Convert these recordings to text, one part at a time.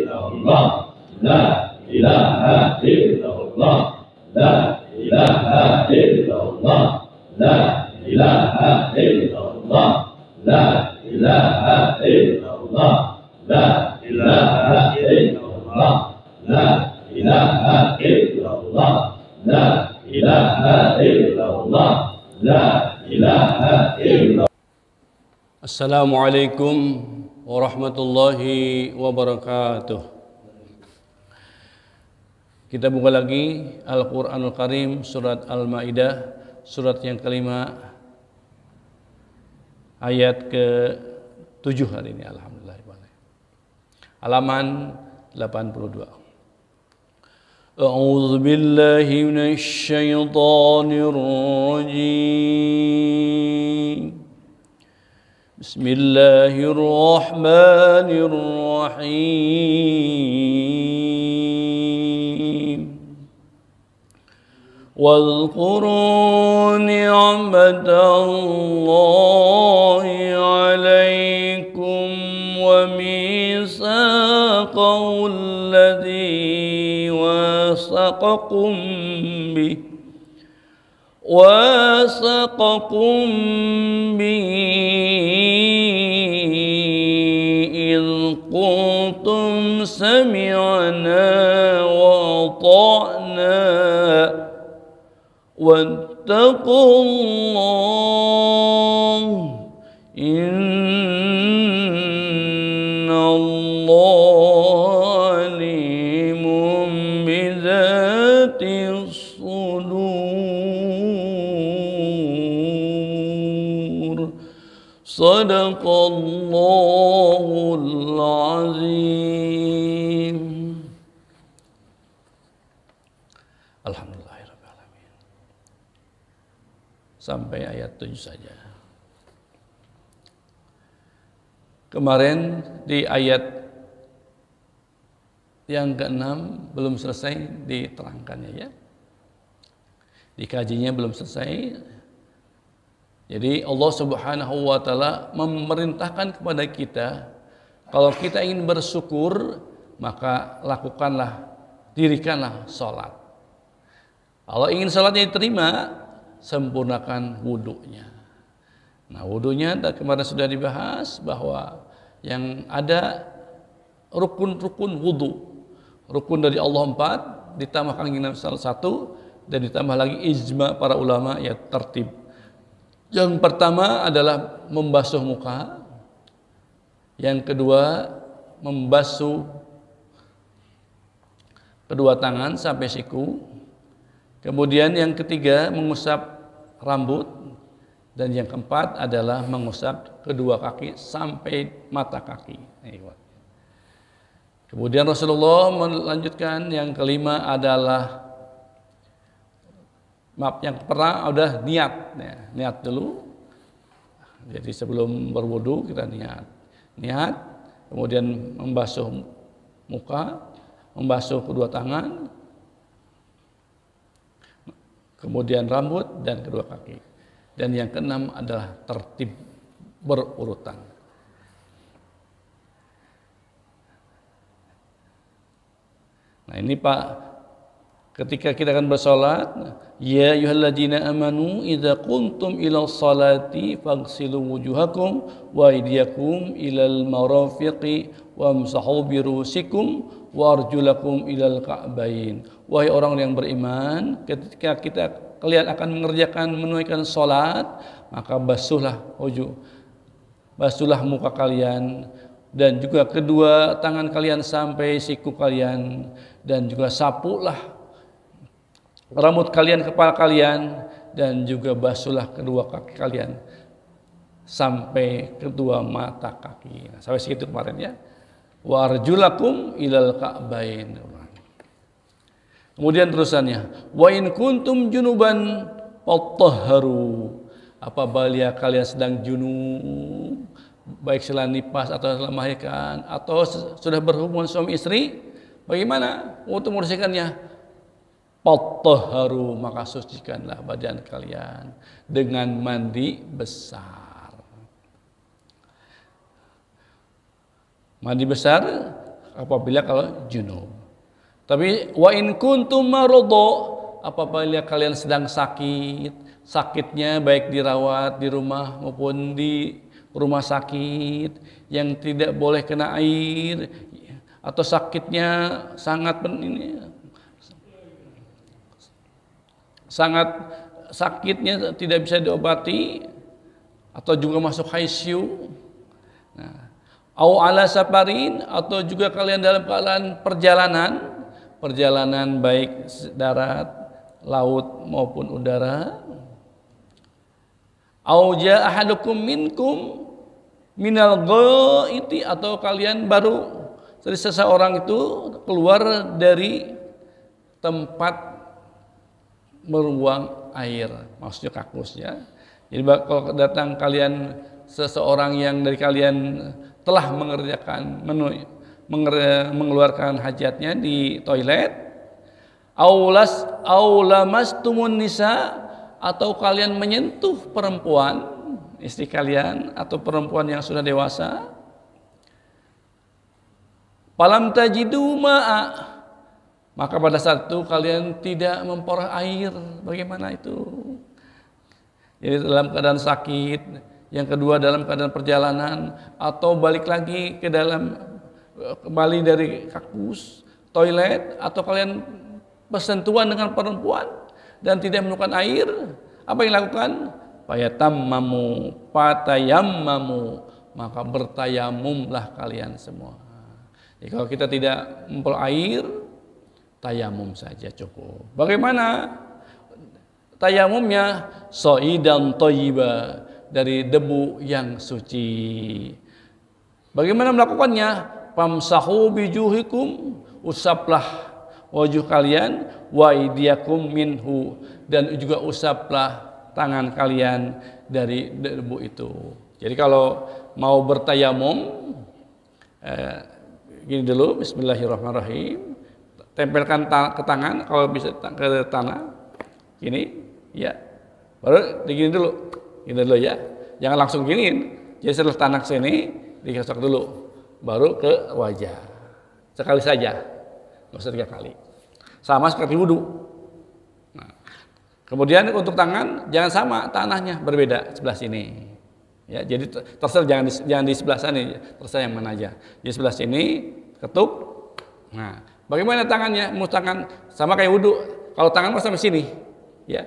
illallah, la ilaha illallah, la ilaha illallah, la ilaha illallah, la ilaha illallah, la ilaha illallah, la ilaha illallah, la ilaha illallah, la ilaha illallah. Assalamualaikum warahmatullahi wabarakatuh. Kita buka lagi Al-Quranul Karim, surat Al-Ma'idah, surat yang kelima, ayat ke-7 hari ini. Alhamdulillah. Halaman 82. A'udzu billahi minasy syaithanir rajim. Bismillahirrahmanirrahim. Wadhkuru ni'matallahi 'alaikum wa mitsaqahu alladzi wasaqakum bihi وَسَقَكُمْ بِهِ إِذْ قُلْتُمْ سَمِعْنَا وَأَطَعْنَا وَاتَّقُوا اللَّهَ إِنَّ اللَّهَ عَلِيمٌ بِذَاتِ الصُّدُورِ. Sadaqallahul azim. Alhamdulillahirrahmanirrahim. Sampai ayat 7 saja. Kemarin di ayat yang ke-6 belum selesai diterangkannya ya. Dikajinya belum selesai. Jadi Allah Subhanahu wa taala memerintahkan kepada kita, kalau kita ingin bersyukur, maka lakukanlah, dirikanlah sholat. Kalau ingin sholatnya diterima, sempurnakan wudunya. Nah, wudunya kemarin sudah dibahas bahwa yang ada rukun-rukun wudu. Rukun dari Allah 4, ditambahkan dengan salah 1, dan ditambah lagi ijma para ulama ya tertib. Yang pertama adalah membasuh muka. Yang kedua membasuh kedua tangan sampai siku. Kemudian yang ketiga mengusap rambut. Dan yang keempat adalah mengusap kedua kaki sampai mata kaki. Kemudian Rasulullah melanjutkan yang kelima adalah yang pertama udah niat, ya, niat dulu. Jadi sebelum berwudu kita niat, kemudian membasuh muka, membasuh kedua tangan, kemudian rambut dan kedua kaki. Dan yang keenam adalah tertib berurutan. Nah ini Pak, ketika kita akan bersolat, ya ayyuhalladzina amanu idza qumtum ilal salati faghsilu wujuhakum wa aydiyakum ilal marafiqi wamsahu bi ru'usikum wa arjulakum ilal ka'bain. Wahai orang yang beriman, ketika kalian akan menunaikan salat, maka basuhlah muka kalian dan juga kedua tangan kalian sampai siku kalian, dan juga sapulah rambut kalian, kepala kalian, dan juga basuhlah kedua kaki kalian sampai kedua mata kaki. Nah, sampai segitu kemarin ya. Wa arjulakum ilal ka'bain. Kemudian terusannya, wa in kuntum junuban fattahharu. Apabila kalian sedang junub, baik setelah nifas atau setelah melahirkan atau sudah berhubungan suami istri, bagaimana untuk membersihkannya? Fattahharu, maka sucikanlah badan kalian dengan mandi besar. Mandi besar apabila kalau junub. Tapi wa in kuntum maradha, apabila kalian sedang sakit, sakitnya baik dirawat di rumah maupun di rumah sakit yang tidak boleh kena air, atau sakitnya sangat sakitnya tidak bisa diobati, atau juga masuk ICU. Nah, au ala safarin, atau juga kalian dalam keadaan perjalanan baik darat, laut maupun udara. Au jaa ahadukum minkum minal ghaiti, atau kalian baru seseorang itu keluar dari tempat meruang air, maksudnya kakus ya. Jadi kalau datang kalian seseorang yang dari kalian telah mengeluarkan hajatnya di toilet, aulamastumun nisa, atau kalian menyentuh perempuan, istri kalian atau perempuan yang sudah dewasa, falam tajidu ma'a, maka pada saat itu kalian tidak memperoleh air. Bagaimana itu? Jadi dalam keadaan sakit, yang kedua dalam keadaan perjalanan, atau balik lagi kembali dari kakus, toilet, atau kalian bersentuhan dengan perempuan dan tidak menemukan air, apa yang dilakukan? Patayammamu, maka bertayamumlah kalian semua. Jadi kalau kita tidak memperoleh air, tayamum saja cukup. Bagaimana tayamumnya? So'idan thayyiba, dari debu yang suci. Bagaimana melakukannya? Famsahu bijuhikum, usaplah wajah kalian, wa idiyakum minhu, dan juga usaplah tangan kalian dari debu itu. Jadi kalau mau bertayamum, gini dulu, bismillahirrahmanirrahim, tempelkan ke tangan, kalau bisa ke tanah, gini, ya, baru digini dulu, ya, jangan langsung giniin. Jadi setelah tanah sini digosok dulu, baru ke wajah, sekali saja, nggak usah 3 kali, sama seperti wudhu. Nah, kemudian untuk tangan jangan sama, tanahnya berbeda sebelah sini, ya, jadi terserah jangan di sebelah sana, terserah yang mana aja. Di sebelah sini ketuk. Nah, bagaimana tangannya? Mau tangan sama kayak wudhu. Kalau tangan mau sampai sini, ya,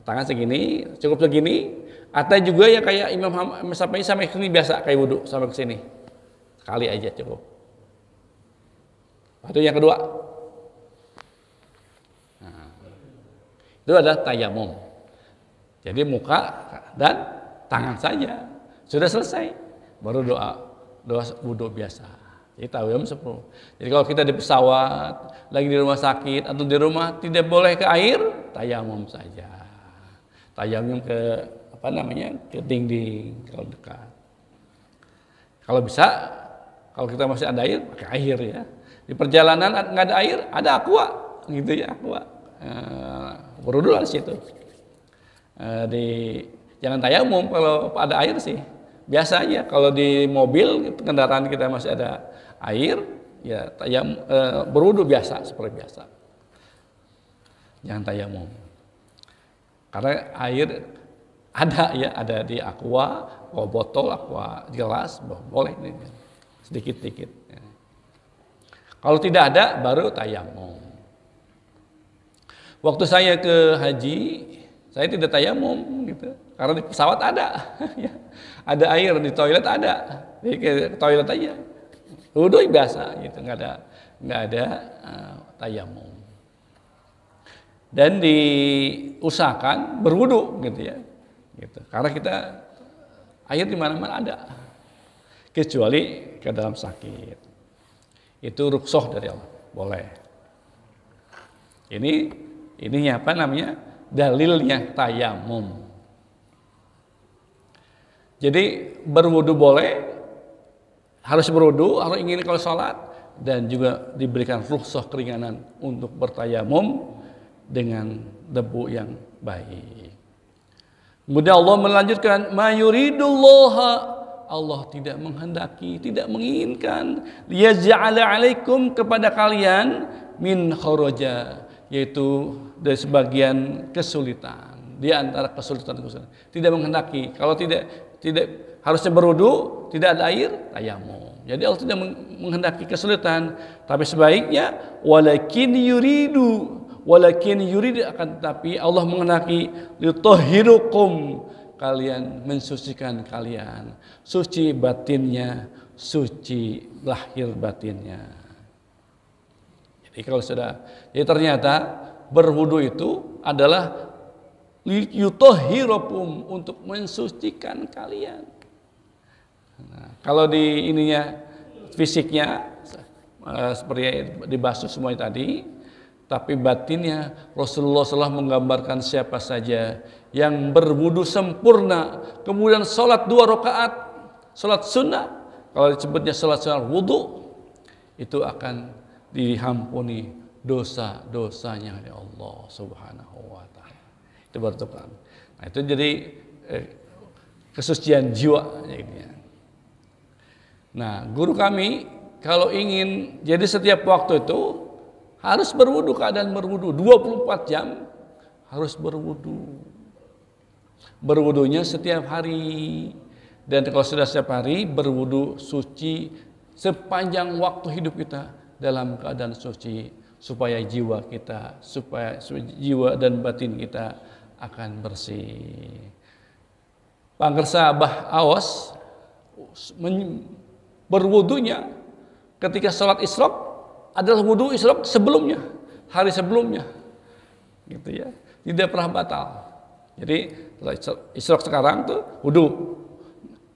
tangan segini, cukup segini. Atau juga ya kayak Imam Syafi'i sampai sini biasa kayak wudhu, sampai ke sini sekali aja cukup. Itu yang kedua. Nah, itu adalah tayamum. Jadi muka dan tangan saja sudah selesai, baru doa wudhu biasa. Jadi tayamum 10. Jadi kalau kita di pesawat, lagi di rumah sakit atau di rumah tidak boleh ke air, tayamum saja. Tayamum ke ke dinding kalau dekat. Kalau bisa, kalau kita masih ada air, pakai air ya. Di perjalanan nggak ada air, ada aqua, gitu ya, aqua. Berwudu di situ. Jangan tayamum kalau ada air sih. Biasa aja. Kalau di mobil kendaraan kita masih ada air, ya tayamum, berwudu biasa seperti biasa. Jangan tayamum. Karena air ada di aqua, botol, aqua gelas, boleh nih, sedikit-sedikit. Kalau tidak ada, baru tayamum. Waktu saya ke haji, saya tidak tayamum, gitu, karena di pesawat ada, ada air, di toilet ada, jadi ke toilet aja, wudhu biasa, gitu, nggak ada tayamum. Dan diusahakan berwudhu, gitu ya. Gitu. Karena kita air di mana-mana ada, kecuali ke dalam sakit. Itu rukhsah dari Allah, boleh. Ini apa namanya? Dalilnya tayamum. Jadi berwudu boleh, harus berwudu, harus ingin kalau sholat, dan juga diberikan rukhsah keringanan untuk bertayamum dengan debu yang baik. Kemudian Allah melanjutkan, ma yuridullaha Allah tidak menghendaki, tidak menginginkan liyaj'ala 'alaikum kepada kalian min kharaja, yaitu dari sebagian kesulitan, di antara kesulitan. Tidak menghendaki. Kalau tidak harusnya berwudu, tidak ada air, tayamum. Jadi Allah tidak menghendaki kesulitan, tapi sebaiknya walakin yuridu akan tetapi Allah menghendaki litahhirukum, kalian mensucikan kalian, suci batinnya, suci lahir batinnya. Jadi ternyata berwudu itu adalah yutahhirukum, untuk mensucikan kalian. Nah, kalau di ininya fisiknya seperti dibasuh semuanya tadi, tapi batinnya Rasulullah SAW menggambarkan siapa saja yang berwudu sempurna, kemudian sholat 2 rakaat, sholat sunnah, kalau disebutnya sholat sunnah wudu, itu akan diampuni dosa-dosanya oleh Allah Subhanahu wa Ta'ala. Itu bertukar. Nah, itu jadi kesucian jiwa. Nah, guru kami kalau ingin, jadi setiap waktu itu harus berwudu, keadaan berwudu 24 jam harus berwudu. Berwudunya setiap hari, dan kalau sudah setiap hari berwudu suci sepanjang waktu hidup kita dalam keadaan suci, supaya jiwa dan batin kita akan bersih. Panggersa Abah Awas berwudunya ketika sholat Isyraq adalah wudu Isyraq sebelumnya, hari sebelumnya, gitu ya, tidak pernah batal. Jadi Isyraq sekarang tuh wudu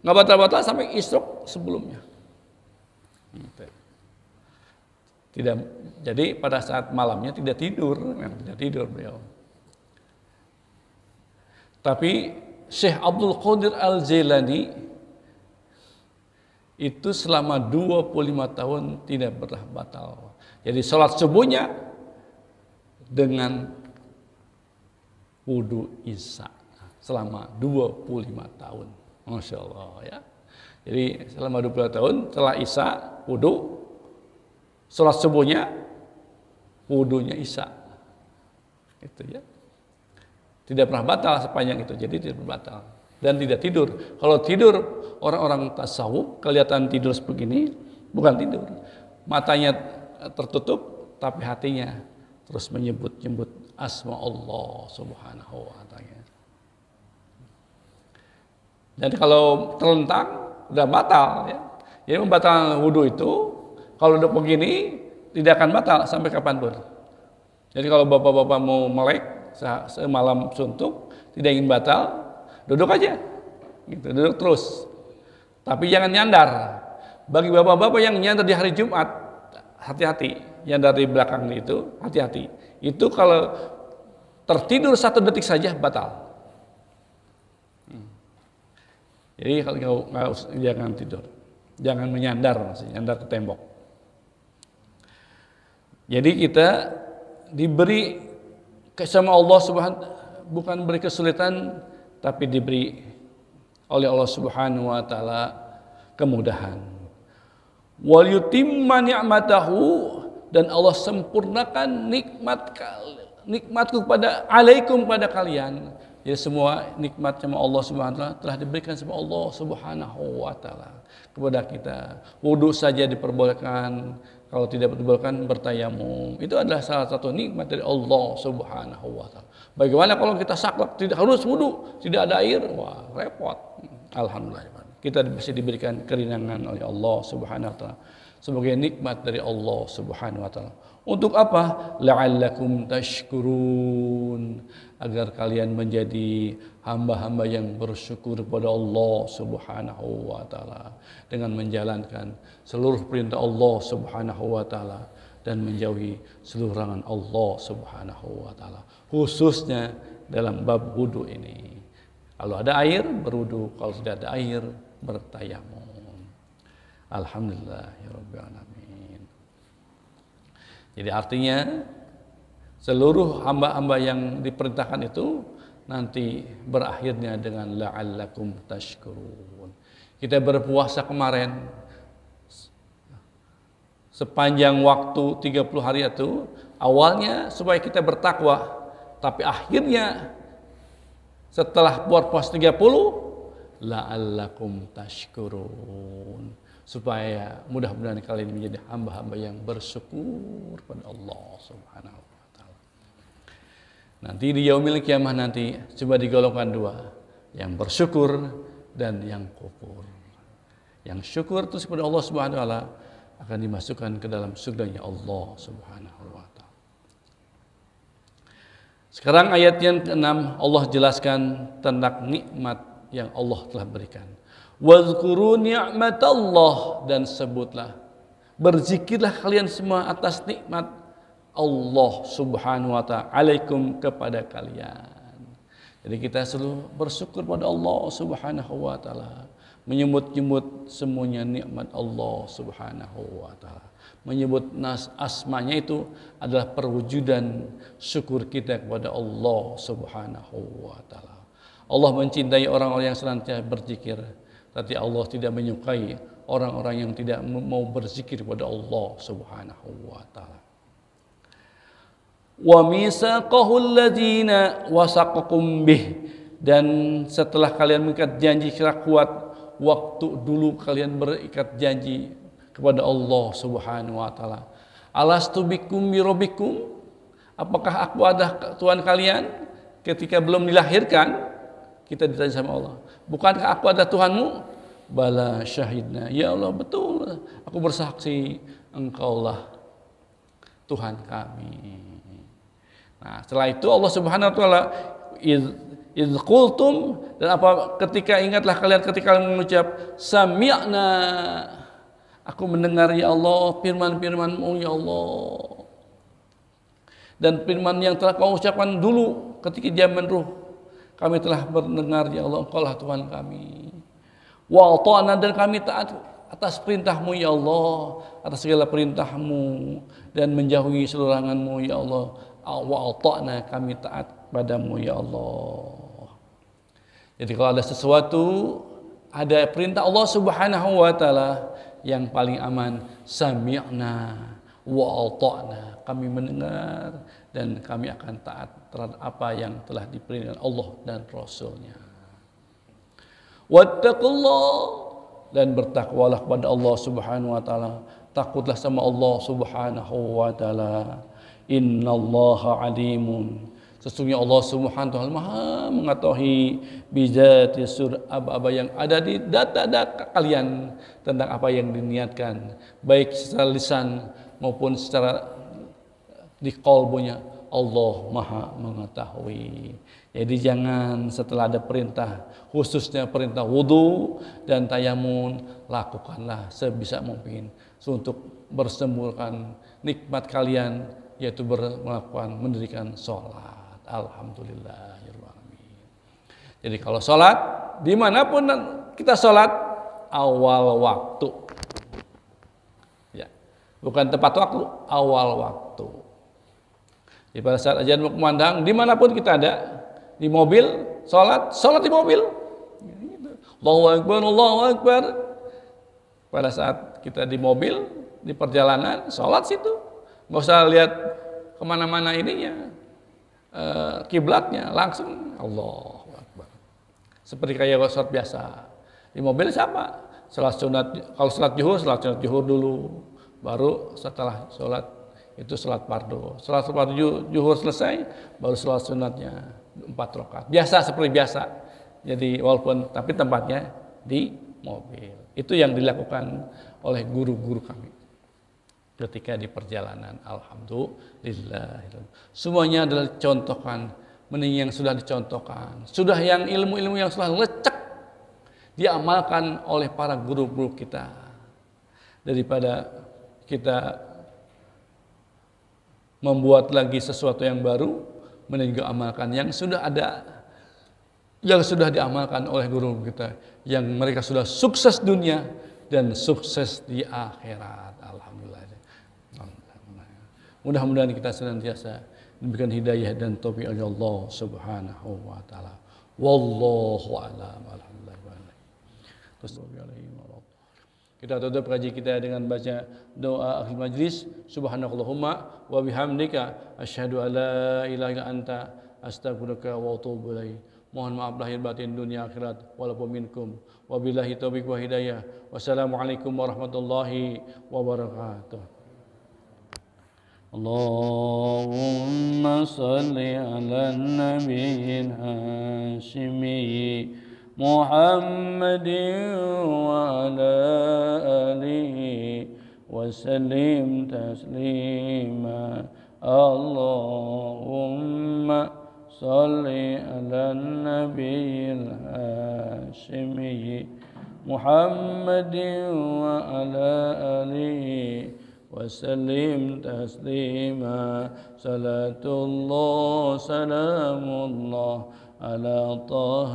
nggak batal-batal sampai Isyraq sebelumnya. Tidak, jadi pada saat malamnya tidak tidur beliau. Tapi Syekh Abdul Qadir Al-Jailani itu selama 25 tahun tidak pernah batal. Jadi sholat subuhnya dengan wudu isya selama 25 tahun. Masya Allah ya. Jadi selama 25 tahun setelah isya wudu, sholat subuhnya wudunya isya. Itu ya. Tidak pernah batal sepanjang itu. Jadi tidak batal. Dan tidak tidur. Kalau tidur, orang-orang tasawuf kelihatan tidur sebegini, bukan tidur. Matanya tertutup, tapi hatinya terus menyebut-nyebut asma Allah Subhanahu wa Ta'ala. Dan kalau terlentang, udah batal ya. Jadi membatalkan wudu itu, kalau udah begini tidak akan batal sampai kapanpun. Jadi kalau bapak-bapak mau melek semalam suntuk, tidak ingin batal, duduk aja, gitu, duduk terus. Tapi jangan nyandar. Bagi bapak-bapak yang nyandar di hari Jumat, hati-hati. Nyandar di belakang itu, hati-hati. Itu kalau tertidur 1 detik saja batal. Jadi kalau jangan tidur, jangan menyandar, maksudnya nyandar ke tembok. Jadi kita diberi sama Allah Subhanahu, bukan beri kesulitan, tapi diberi oleh Allah Subhanahu wa Ta'ala kemudahan. Wal yutimma ni'matahu, dan Allah sempurnakan nikmatku kepada alaikum, pada kalian. Jadi semua nikmat sama Allah Subhanahu wa Ta'ala telah diberikan sama Allah Subhanahu wa Ta'ala kepada kita. Wudu saja diperbolehkan, kalau tidak diperbolehkan bertayamum. Itu adalah salah satu nikmat dari Allah Subhanahu wa Ta'ala. Bagaimana kalau kita saklek, tidak harus wudu, tidak ada air, wah repot. Alhamdulillah, kita bisa diberikan keringanan oleh Allah Subhanahu wa Ta'ala sebagai nikmat dari Allah Subhanahu wa Ta'ala. Untuk apa? La'allakum tashkurun, agar kalian menjadi hamba-hamba yang bersyukur kepada Allah Subhanahu wa Ta'ala dengan menjalankan seluruh perintah Allah Subhanahu wa Ta'ala dan menjauhi seluruh larangan Allah Subhanahu wa Ta'ala, khususnya dalam bab wudu ini. Kalau ada air berwudu, kalau tidak ada air bertayamum. Alhamdulillahirabbil alamin. Jadi artinya seluruh hamba-hamba yang diperintahkan itu nanti berakhirnya dengan la'allakum tashkurun. Kita berpuasa kemarin sepanjang waktu 30 hari itu awalnya supaya kita bertakwa, tapi akhirnya setelah puasa 30 la'allakum tashkurun, supaya mudah-mudahan kalian menjadi hamba-hamba yang bersyukur pada Allah Subhanahu wa taala. Nanti di yaumil kiamah nanti coba digolongkan dua, yang bersyukur dan yang kufur. Yang syukur itu kepada Allah Subhanahu wa taala akan dimasukkan ke dalam surganya Allah Subhanahu wa taala. Sekarang ayat yang ke-6 Allah jelaskan tentang nikmat yang Allah telah berikan. Wazkuru ni'matallah, dan sebutlah, berzikirlah kalian semua atas nikmat Allah Subhanahu wa taala alaikum, kepada kalian. Jadi kita selalu bersyukur pada Allah Subhanahu wa taala, menyebut-nyebut semuanya nikmat Allah Subhanahu wa taala. Menyebut asmanya itu adalah perwujudan syukur kita kepada Allah Subhanahu wa taala. Allah mencintai orang-orang yang senantiasa berzikir, tapi Allah tidak menyukai orang-orang yang tidak mau berzikir kepada Allah Subhanahu wa taala. Wa misaqahul ladzina wasaqakum bih, dan setelah kalian mengikat janji secara kuat, waktu dulu kalian berikat janji kepada Allah Subhanahu wa taala. Alastu bikum birabbikum, apakah aku ada Tuhan kalian? Ketika belum dilahirkan kita ditanya sama Allah, bukankah aku ada Tuhanmu? Bala syahidna, ya Allah betul, aku bersaksi engkaulah Tuhan kami. Nah, setelah itu Allah Subhanahu wa taala iz qultum, dan apa, ketika ingatlah kalian ketika kalian mengucap sami'na, aku mendengar ya Allah firman-firman-Mu ya Allah, dan firman yang telah kau ucapkan dulu ketika zaman ruh, kami telah mendengar ya Allah, engkaulah Tuhan kami. Wa ata'na, dan kami taat atas perintah-Mu ya Allah, atas segala perintah-Mu, dan menjauhi seluruh larangan-Mu ya Allah. Wa ata'na, kami taat padamu ya Allah. Jadi kalau ada sesuatu, ada perintah Allah Subhanahu wa taala, yang paling aman sami'na wa ata'na, kami mendengar dan kami akan taat terhadap apa yang telah diperintahkan Allah dan Rasul-Nya. Wattaqullah, dan bertakwalah kepada Allah Subhanahu wa taala, takutlah sama Allah Subhanahu wa taala. Innallaha alimun, sesungguhnya Allah Subhanahu wa taala Maha mengetahui bizati sur, apa yang ada di data-data kalian, tentang apa yang diniatkan, baik secara lisan maupun secara di qalbunya. Allah Maha mengetahui. Jadi jangan setelah ada perintah, khususnya perintah wudu dan tayamun, lakukanlah sebisa mungkin untuk bersembunyikan nikmat kalian, yaitu melakukan, mendirikan sholat. Alhamdulillahirrahmanirrahim. Jadi kalau sholat, dimanapun kita sholat, awal waktu, ya, bukan tepat waktu, awal waktu. Jadi pada saat azan berkumandang, dimanapun kita ada, di mobil, sholat di mobil. Allahu Akbar, Allahu Akbar. Pada saat kita di mobil, di perjalanan, sholat situ. Nggak usah lihat kemana-mana ininya, kiblatnya, langsung Allahu Akbar. Seperti kayak sholat biasa. Di mobil siapa? Sholat sunat, kalau sholat sunat zuhur dulu, baru setelah sholat itu sholat fardu. Sholat fardu zuhur selesai, baru sholat sunatnya 4 rakaat. Biasa, seperti biasa. Jadi walaupun, tapi tempatnya di mobil. Itu yang dilakukan oleh guru-guru kami ketika di perjalanan. Alhamdulillah. Semuanya adalah contohkan, mending yang sudah dicontohkan, sudah yang ilmu-ilmu yang sudah lecek diamalkan oleh para guru-guru kita, daripada kita membuat lagi sesuatu yang baru, mending amalkan yang sudah ada, yang sudah diamalkan oleh guru kita, yang mereka sudah sukses dunia dan sukses di akhirat. Alhamdulillah. Mudah-mudahan kita senantiasa diberikan hidayah dan taufik oleh Allah Subhanahu wa taala. Wallahu a'lam. Alhamdulillah. Kita tutup kaji kita dengan baca doa akhir majlis. Subhanakallahumma wa bihamdika asyhadu an la ilaha illa anta astaghfiruka wa atubu ilaik. Mohon maaf lahir batin dunia akhirat walaupun minkum. Wabillahi taufiq wa hidayah. Wassalamualaikum warahmatullahi wabarakatuh. Allahumma salli ala nabiyil hashimi محمد وعلى آله وسلم تسليما اللهم صل على النبي الهاشمي محمد وعلى آله وسلم تسليما صلاة الله سلام الله على طه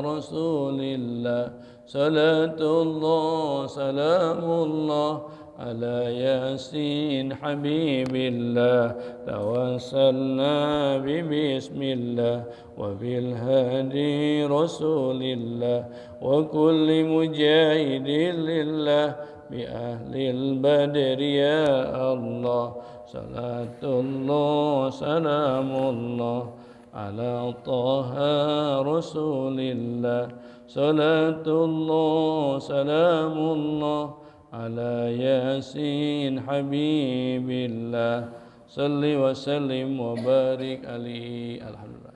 رسول الله صلاة الله سلام الله على ياسين حبيب الله توسلنا ببسم الله وبالهادي رسول الله وكل مجاهد لله بأهل البدر يا الله صلاة الله سلام الله على طه رسول الله صلاة الله سلام الله على ياسين حبيب الله صل وسلم وبارك عليه الحمد لله.